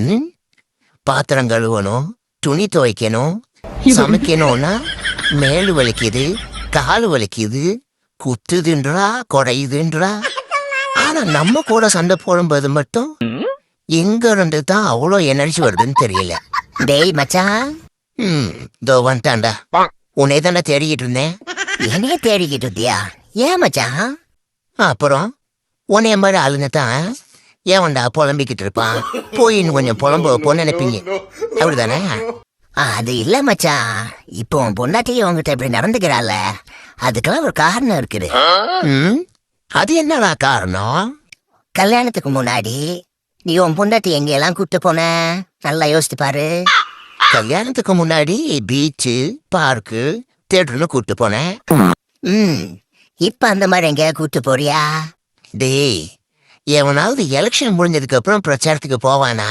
ம் பாத்திரம் கழுவணும், துணி துவைக்கணும், சமைக்கணும்னா மேலு வலிக்குது, காலு வலிக்குது, குத்துதுன்றா குறையுதுன்றா. ஆனா நம்ம கூட சண்டை போடும்போது மட்டும் எங்க இருந்து தான் அவ்வளோ எனர்ஜி வருதுன்னு தெரியல. டேய் மச்சான், இதோ வந்துட்டான்டா. உன்னை தானே தேடிக்கிட்டு இருந்தேன். என்னைய தேடிக்கிட்டு இருந்தியா? ஏன் மச்சான்? அப்புறம் உன்னைய மாதிரி ஆளுங்க தான் ஏவன்டா புலம்பிக்கிட்டு இருப்பான், போய் இன்னும் கொஞ்சம் புலம்பு நினைப்பீங்க, அப்படிதானே? அது இல்ல மச்சான், இப்போ உன் பொண்டாட்டி உங்ககிட்ட இப்படி நடந்துக்கிறாள், அதுக்கெல்லாம் ஒரு காரணம் இருக்குது. அது என்னடா காரணம்? கல்யாணத்துக்கு முன்னாடி நீ உன் பொண்டாட்டி எங்கெல்லாம் கூட்டு போன நல்லா யோசித்து பாரு. கல்யாணத்துக்கு முன்னாடி பீச்சு, பார்க்கு, தேட்டர்னு கூட்டு போனேன். இப்ப அந்த மாதிரி எங்க கூட்டு போறியா? டேய், எவனாவது எலெக்ஷன் முடிஞ்சதுக்கு அப்புறம் பிரச்சாரத்துக்கு போவானா?